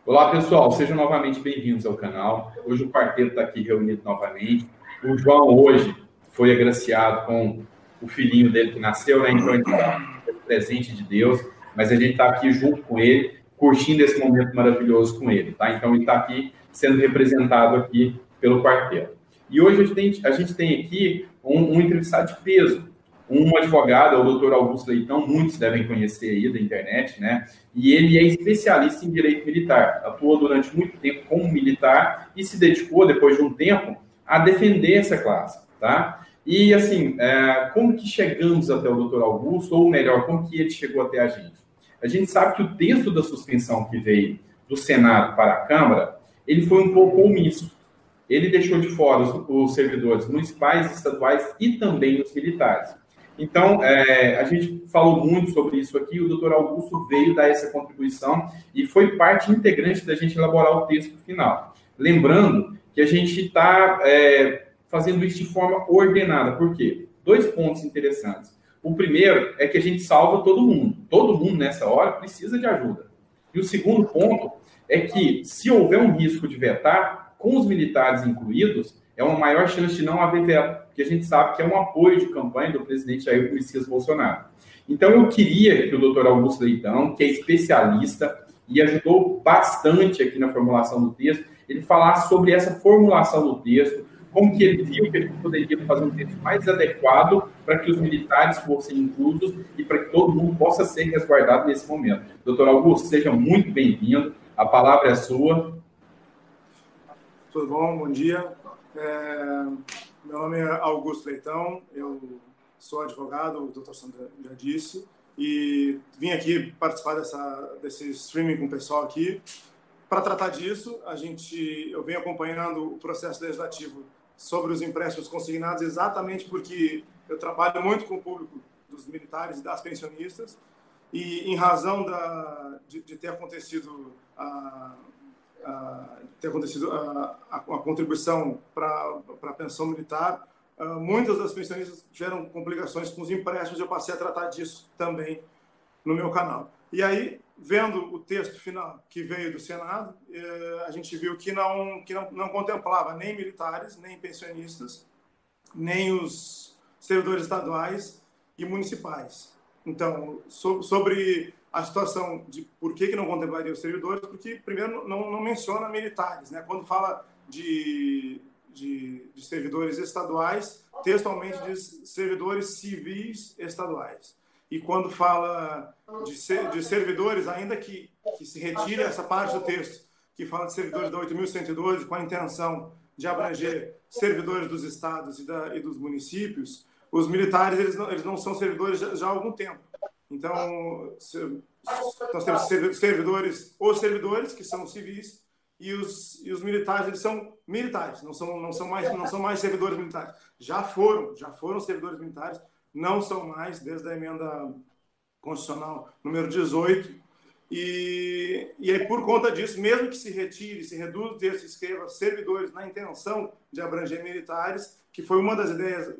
Olá, pessoal, sejam novamente bem-vindos ao canal. Hoje o quarteto está aqui reunido novamente. O João hoje foi agraciado com o filhinho dele que nasceu, né? Então ele é presente de Deus, mas a gente está aqui junto com ele, curtindo esse momento maravilhoso com ele, tá? Então ele está aqui sendo representado aqui pelo quarteto. E hoje a gente tem aqui um entrevistado de peso, um advogado, o doutor Augusto Leitão, muitos devem conhecer aí da internet, né? E ele é especialista em direito militar, atuou durante muito tempo como militar e se dedicou, depois de um tempo, a defender essa classe, tá? E, assim, como que chegamos até o doutor Augusto, ou melhor, como que ele chegou até a gente? A gente sabe que o texto da suspensão que veio do Senado para a Câmara, ele foi um pouco omisso. Ele deixou de fora os servidores municipais, estaduais e também os militares. Então, a gente falou muito sobre isso aqui, o doutor Augusto veio dar essa contribuição e foi parte integrante da gente elaborar o texto final. Lembrando que a gente está fazendo isso de forma ordenada. Por quê? Dois pontos interessantes. O primeiro é que a gente salva todo mundo. Todo mundo, nessa hora, precisa de ajuda. E o segundo ponto é que, se houver um risco de vetar, com os militares incluídos, é uma maior chance de não haver veto, porque a gente sabe que é um apoio de campanha do presidente Jair Messias Bolsonaro. Então, eu queria que o doutor Augusto Leitão, que é especialista e ajudou bastante aqui na formulação do texto, ele falasse sobre essa formulação do texto, como que ele viu que a gente poderia fazer um texto mais adequado para que os militares fossem inclusos e para que todo mundo possa ser resguardado nesse momento. Doutor Augusto, seja muito bem-vindo, a palavra é sua. Tudo bom? Bom dia. Meu nome é Augusto Leitão, eu sou advogado, o doutor Sandra já disse, e vim aqui participar desse streaming com o pessoal aqui. Para tratar disso, eu venho acompanhando o processo legislativo sobre os empréstimos consignados exatamente porque eu trabalho muito com o público dos militares e das pensionistas, e em razão de ter acontecido a contribuição para a pensão militar, muitas das pensionistas tiveram complicações com os empréstimos, eu passei a tratar disso também no meu canal. E aí, vendo o texto final que veio do Senado, a gente viu que não contemplava nem militares, nem pensionistas, nem os servidores estaduais e municipais. Então, sobre a situação de por que não contemplaria os servidores, porque, primeiro, não menciona militares, né? Quando fala de servidores estaduais, textualmente diz servidores civis estaduais. E quando fala de servidores, ainda que se retire essa parte do texto, que fala de servidores da 8.112, com a intenção de abranger servidores dos estados e dos municípios, os militares eles não são servidores já há algum tempo. Então, nós temos servidores, os servidores, que são civis, e os militares, eles são militares, não são mais servidores militares. Já foram servidores militares, não são mais, desde a emenda constitucional número 18. E aí, por conta disso, mesmo que se retire, se reduza o texto e escreva servidores na intenção de abranger militares, que foi uma das ideias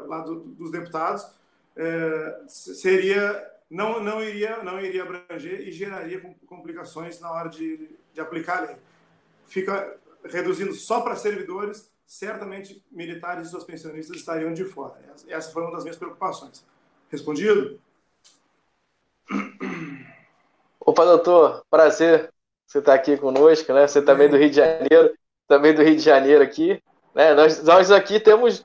lá dos deputados, não iria abranger e geraria complicações na hora de aplicar a lei. Fica reduzindo só para servidores, certamente militares e suas pensionistas estariam de fora. Essa foi uma das minhas preocupações. Respondido? Opa, doutor, prazer você estar aqui conosco, né? Você também do Rio de Janeiro, aqui, né? Nós aqui temos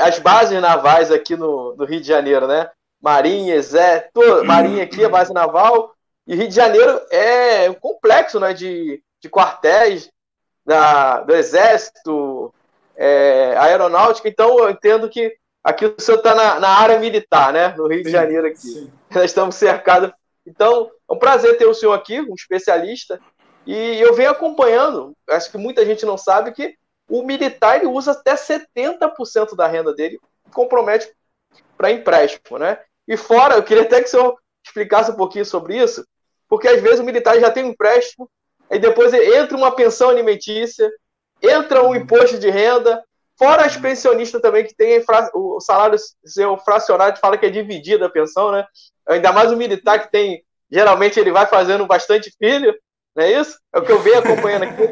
as bases navais aqui no Rio de Janeiro, né? Marinha, Exército, Marinha aqui, a base naval, e Rio de Janeiro é um complexo, né, de quartéis do Exército, aeronáutica. Então eu entendo que aqui o senhor está na área militar, né, no Rio de Janeiro aqui. Sim. Nós estamos cercados. Então é um prazer ter o senhor aqui, um especialista, e eu venho acompanhando, acho que muita gente não sabe que o militar ele usa até 70% da renda dele, compromete para empréstimo, né? E fora, eu queria até que o senhor explicasse um pouquinho sobre isso, porque às vezes o militar já tem um empréstimo, e depois entra uma pensão alimentícia, entra um imposto de renda, fora as pensionistas também, que tem o salário seu fracionado, fala que é dividida a pensão, né? Ainda mais o militar que tem, geralmente ele vai fazendo bastante filho, Não é isso? É o que eu venho acompanhando aqui.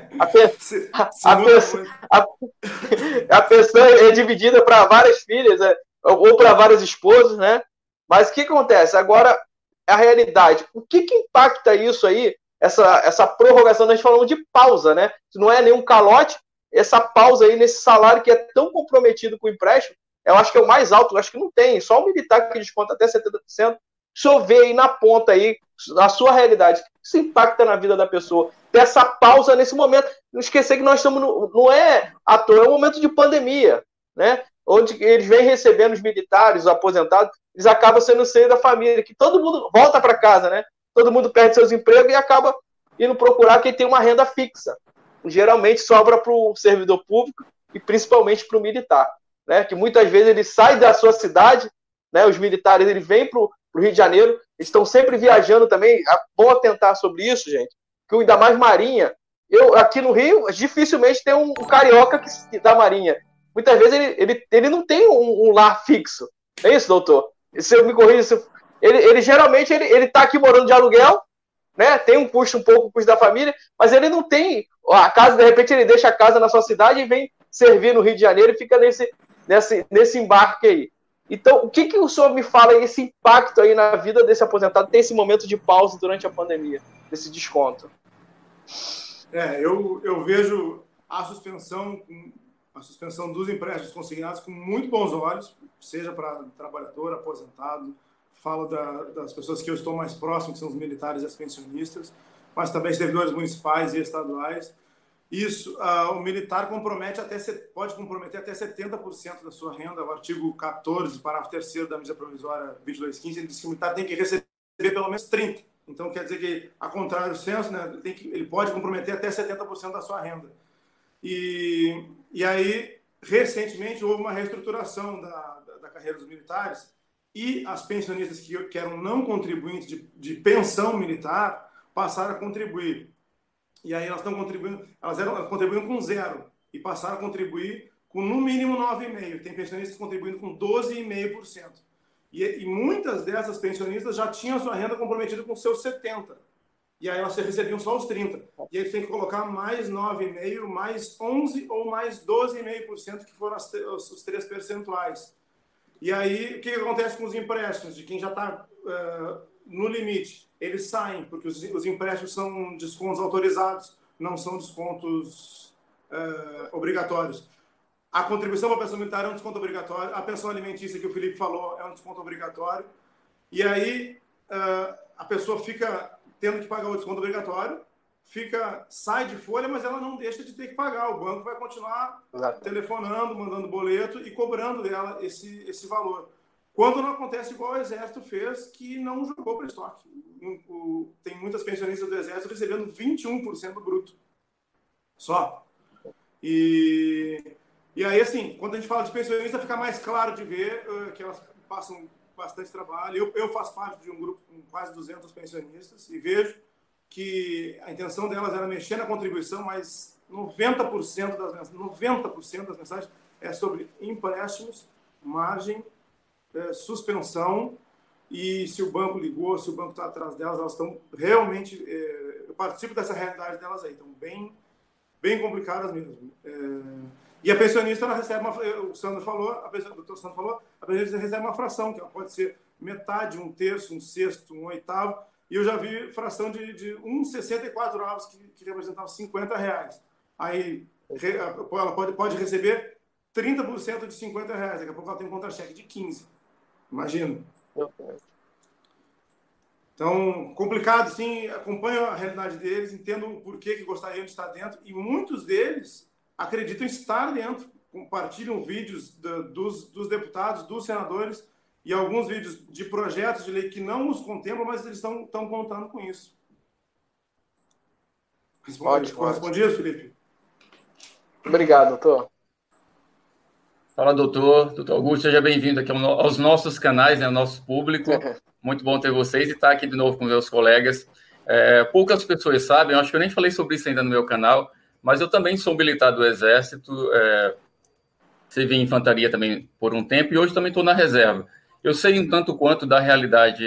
A pessoa é dividida para várias filhas, né? Ou para vários esposos, né? Mas o que acontece? Agora, a realidade. O que impacta isso aí, essa prorrogação? Nós falamos de pausa, né? Não é nenhum calote, essa pausa aí nesse salário que é tão comprometido com o empréstimo, eu acho que é o mais alto, eu acho que não tem, só o militar que desconta até 70%. O senhor vê aí na ponta aí, na sua realidade, isso impacta na vida da pessoa. Ter essa pausa nesse momento. Não esquecer que nós estamos, não é à toa, é um momento de pandemia, né? Onde eles vêm recebendo os militares, os aposentados, eles acabam sendo o seio da família, que todo mundo volta para casa, né? Todo mundo perde seus empregos e acaba indo procurar quem tem uma renda fixa. Geralmente sobra para o servidor público e principalmente para o militar, né? Que muitas vezes ele sai da sua cidade, né? Os militares eles vêm para o Rio de Janeiro, eles estão sempre viajando também. É bom atentar sobre isso, gente, que ainda mais Marinha. Eu aqui no Rio, dificilmente tem um carioca da Marinha. Muitas vezes ele não tem um lar fixo. É isso, doutor? Se eu me corrijo, ele geralmente ele está aqui morando de aluguel, né? Tem um pouco o custo da família, mas ele não tem a casa. De repente ele deixa a casa na sua cidade e vem servir no Rio de Janeiro e fica nesse embarque aí. Então, o que o senhor me fala aí, esse impacto aí na vida desse aposentado, tem esse momento de pausa durante a pandemia, desse desconto? Eu vejo a suspensão dos empréstimos consignados com muito bons olhos, seja para trabalhador, aposentado, falo das pessoas que eu estou mais próximo, que são os militares e as pensionistas, mas também servidores municipais e estaduais. Isso, o militar pode comprometer até 70% da sua renda. O artigo 14, parágrafo 3º da medida provisória 2215, ele diz que o militar tem que receber pelo menos 30%. Então, quer dizer que, a contrário do censo, né, ele pode comprometer até 70% da sua renda. E aí, recentemente, houve uma reestruturação da carreira dos militares e as pensionistas que eram não contribuintes de pensão militar passaram a contribuir. E aí elas estão contribuindo, elas contribuíam com 0 e passaram a contribuir com no mínimo 9,5%. Tem pensionistas contribuindo com 12,5%. E muitas dessas pensionistas já tinham sua renda comprometida com seus 70%. E aí elas recebiam só os 30%. E aí tem que colocar mais 9,5%, mais 11% ou mais 12,5%, que foram os 3 percentuais. E aí, o que acontece com os empréstimos de quem já está no limite? Eles saem, porque os empréstimos são descontos autorizados, não são descontos obrigatórios. A contribuição para a pensão militar é um desconto obrigatório, a pensão alimentícia que o Felipe falou é um desconto obrigatório, e aí a pessoa fica tendo que pagar o desconto obrigatório, sai de folha, mas ela não deixa de ter que pagar. O banco vai continuar telefonando, mandando boleto e cobrando dela esse valor. Quando não acontece igual o Exército fez, que não jogou para estoque. Tem muitas pensionistas do Exército recebendo 21% do bruto. Só. E aí, assim, quando a gente fala de pensionista, fica mais claro de ver que elas passam bastante trabalho. Eu faço parte de um grupo com quase 200 pensionistas e vejo que a intenção delas era mexer na contribuição, mas 90% das mensagens é sobre empréstimos, margem, suspensão, e se o banco ligou, se o banco está atrás delas, elas estão realmente... eu participo dessa realidade delas aí, estão bem complicadas mesmo. E a pensionista, ela recebe o doutor Sandro falou, a pensionista recebe uma fração, que ela pode ser metade, 1/3, 1/6, 1/8, e eu já vi fração de 1,64 avos, que representava R$50. Aí ela pode receber 30% de R$50, daqui a pouco ela tem um contra-cheque de 15. Imagina. Então, complicado, sim, acompanho a realidade deles, entendo o porquê que gostariam de estar dentro, e muitos deles acreditam estar dentro, compartilham vídeos dos deputados, dos senadores, e alguns vídeos de projetos de lei que não os contemplam, mas eles estão contando com isso. Respondi isso, Felipe? Obrigado, doutor. Fala, doutor Augusto, seja bem-vindo aqui aos nossos canais, né, ao nosso público. Muito bom ter vocês e estar aqui de novo com meus colegas. Poucas pessoas sabem, eu acho que eu nem falei sobre isso ainda no meu canal, mas eu também sou militar do Exército, servi em infantaria também por um tempo e hoje também estou na reserva. Eu sei um tanto quanto da realidade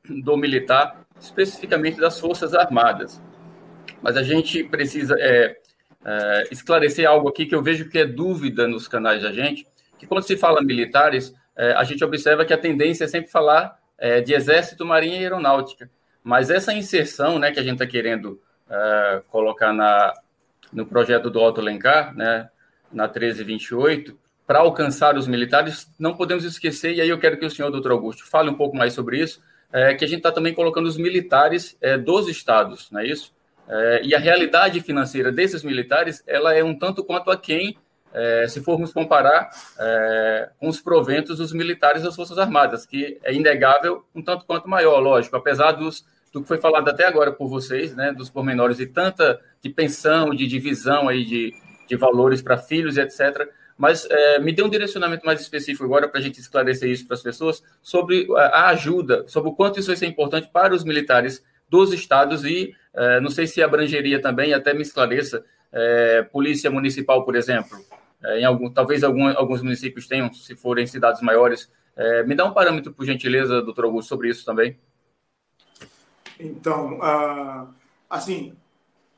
do militar, especificamente das Forças Armadas. mas a gente precisa esclarecer algo aqui que eu vejo que é dúvida nos canais da gente, que quando se fala militares, a gente observa que a tendência é sempre falar de Exército, Marinha e Aeronáutica, mas essa inserção, né, que a gente está querendo colocar no projeto do Otto Alencar, né, na 1328, para alcançar os militares, não podemos esquecer, e aí eu quero que o senhor, doutor Augusto, fale um pouco mais sobre isso, que a gente está também colocando os militares dos estados, não é isso? E a realidade financeira desses militares, ela é um tanto quanto aquém, se formos comparar com os proventos dos militares das Forças Armadas, que é inegável um tanto quanto maior, lógico, apesar do que foi falado até agora por vocês, né, dos pormenores e tanta de pensão, de divisão aí de valores para filhos e etc., mas me dê um direcionamento mais específico agora para a gente esclarecer isso para as pessoas sobre a ajuda, sobre o quanto isso vai ser importante para os militares dos estados e não sei se abrangeria também, até me esclareça, polícia municipal, por exemplo, talvez alguns municípios tenham, se forem cidades maiores. Me dá um parâmetro, por gentileza, doutor Augusto, sobre isso também. Então, assim,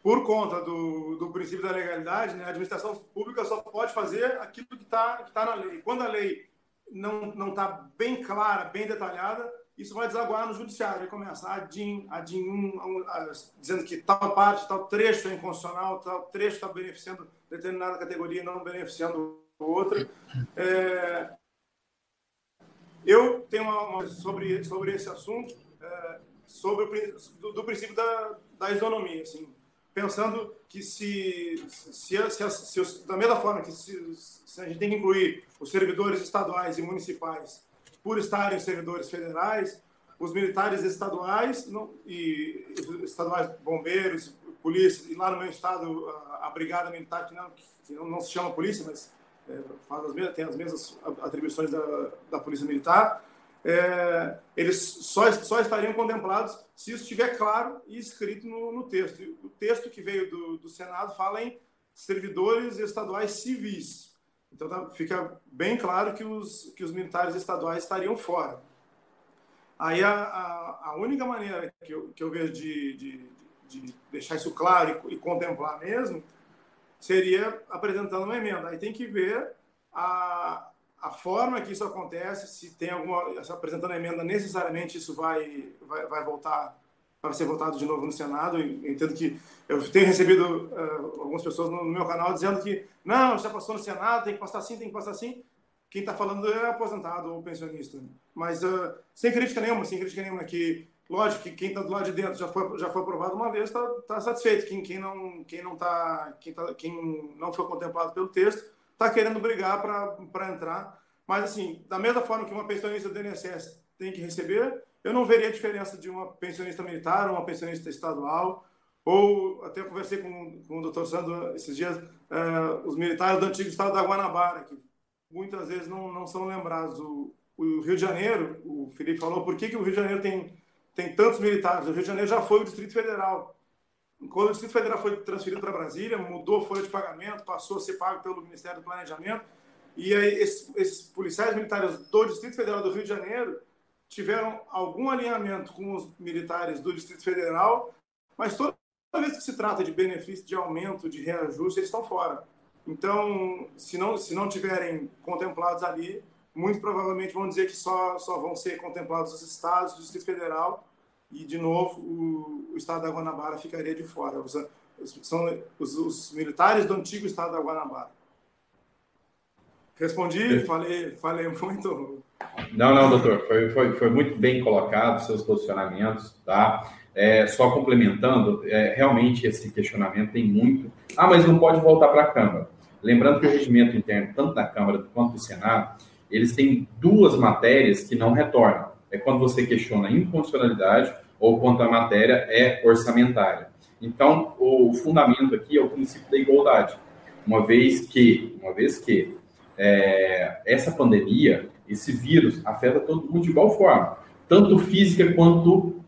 por conta do princípio da legalidade, né, a administração pública só pode fazer aquilo que tá na lei. Quando a lei não está bem clara, bem detalhada, isso vai desaguar no judiciário. Vai começar a DIN 1, dizendo que tal parte, tal trecho é inconstitucional, tal trecho está beneficiando determinada categoria e não beneficiando outra. Eu tenho uma sobre esse assunto, do princípio da isonomia, assim, pensando que da mesma forma que se a gente tem que incluir os servidores estaduais e municipais por estarem servidores federais, os militares estaduais estaduais, bombeiros, polícia, e lá no meu estado a brigada militar, que não se chama polícia, mas tem as mesmas atribuições da polícia militar, eles só estariam contemplados se isso estiver claro e escrito no texto. O texto que veio do Senado fala em servidores estaduais civis. Então fica bem claro que os militares estaduais estariam fora. Aí a única maneira que eu vejo de deixar isso claro e contemplar mesmo seria apresentando uma emenda. Aí tem que ver a forma que isso acontece, se tem se apresentando a emenda, necessariamente isso vai voltar para ser votado de novo no Senado. Eu entendo que eu tenho recebido algumas pessoas no meu canal dizendo que não, já passou no Senado, tem que passar assim, tem que passar assim. Quem está falando é aposentado ou pensionista. Mas sem crítica nenhuma, que lógico que quem está do lado de dentro já foi aprovado uma vez, está satisfeito. Quem não foi contemplado pelo texto está querendo brigar para entrar. Mas, assim, da mesma forma que uma pensionista do INSS tem que receber, eu não veria a diferença de uma pensionista militar ou uma pensionista estadual. Ou até conversei com o doutor Sandro esses dias, os militares do antigo estado da Guanabara, que muitas vezes não são lembrados. O Rio de Janeiro, o Felipe falou, por que o Rio de Janeiro tem tantos militares? O Rio de Janeiro já foi o Distrito Federal. Quando o Distrito Federal foi transferido para Brasília, mudou a folha de pagamento, passou a ser pago pelo Ministério do Planejamento, e aí esses policiais militares do Distrito Federal do Rio de Janeiro tiveram algum alinhamento com os militares do Distrito Federal, mas toda vez que se trata de benefício, de aumento, de reajuste, eles estão fora. Então, se não tiverem contemplados ali, muito provavelmente vão dizer que só vão ser contemplados os estados do Distrito Federal e, de novo, o estado da Guanabara ficaria de fora. São os militares do antigo estado da Guanabara. Respondi? Falei muito. Não, doutor. Foi muito bem colocado seus posicionamentos, tá? Só complementando, realmente esse questionamento tem muito. Mas não pode voltar para a Câmara. Lembrando que o regimento interno, tanto da Câmara quanto do Senado, eles têm duas matérias que não retornam. É quando você questiona a inconstitucionalidade ou quando a matéria é orçamentária. Então, o fundamento aqui é o princípio da igualdade. Uma vez que essa pandemia, esse vírus, afeta todo mundo de igual forma, tanto física quanto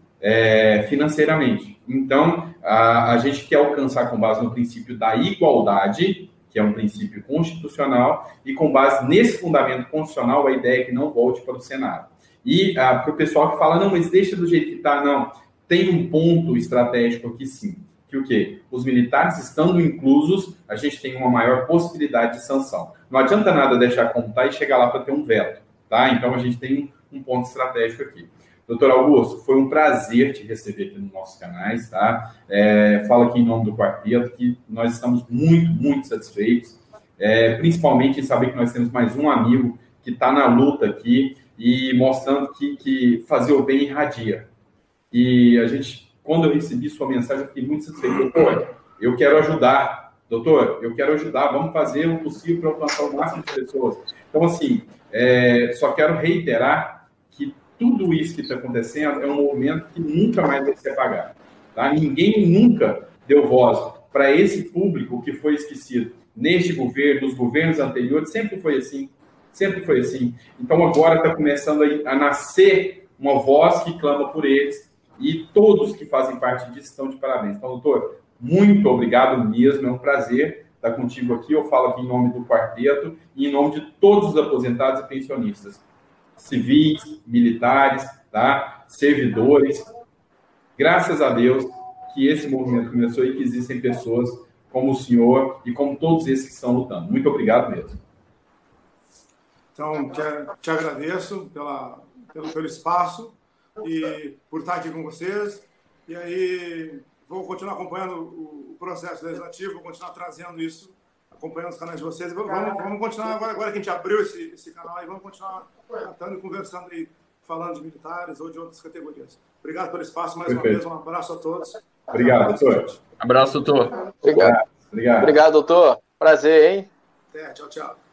financeiramente. Então, a gente quer alcançar com base no princípio da igualdade, que é um princípio constitucional, e com base nesse fundamento constitucional, a ideia é que não volte para o Senado. E para o pessoal que fala, não, mas deixa do jeito que está, não. Tem um ponto estratégico aqui, sim. que o quê? Os militares estando inclusos, a gente tem uma maior possibilidade de sanção. Não adianta nada deixar como está e chegar lá para ter um veto, tá? Então, a gente tem um ponto estratégico aqui. Doutor Augusto, foi um prazer te receber aqui nos nossos canais, tá? Falo aqui em nome do quarteto que nós estamos muito, muito satisfeitos, principalmente em saber que nós temos mais um amigo que está na luta aqui e mostrando que fazer o bem irradia. E a gente, quando eu recebi sua mensagem, eu fiquei muito satisfeito. Doutor, eu quero ajudar. Doutor, eu quero ajudar. Vamos fazer o possível para alcançar o máximo de pessoas. Então, assim, só quero reiterar que tudo isso que está acontecendo é um movimento que nunca mais vai ser apagado. Tá? Ninguém nunca deu voz para esse público que foi esquecido. Neste governo, nos governos anteriores, sempre foi assim. Sempre foi assim. Então, agora está começando a nascer uma voz que clama por eles e todos que fazem parte disso estão de parabéns. Então, doutor, muito obrigado mesmo. É um prazer estar contigo aqui. Eu falo aqui em nome do quarteto e em nome de todos os aposentados e pensionistas. Civis, militares, tá? Servidores. Graças a Deus que esse movimento começou e que existem pessoas como o senhor e como todos esses que estão lutando. Muito obrigado mesmo. Então, te agradeço pelo espaço e por estar aqui com vocês. E aí, vou continuar acompanhando o processo legislativo, vou continuar trazendo isso, acompanhando os canais de vocês. Vamos continuar, agora que a gente abriu esse canal, aí vamos continuar tratando e conversando aí, falando de militares ou de outras categorias. Obrigado pelo espaço, mais uma vez, um abraço a todos. Obrigado, doutor. Abraço, doutor. Obrigado. Obrigado. Obrigado, doutor. Prazer, hein? Tchau, tchau.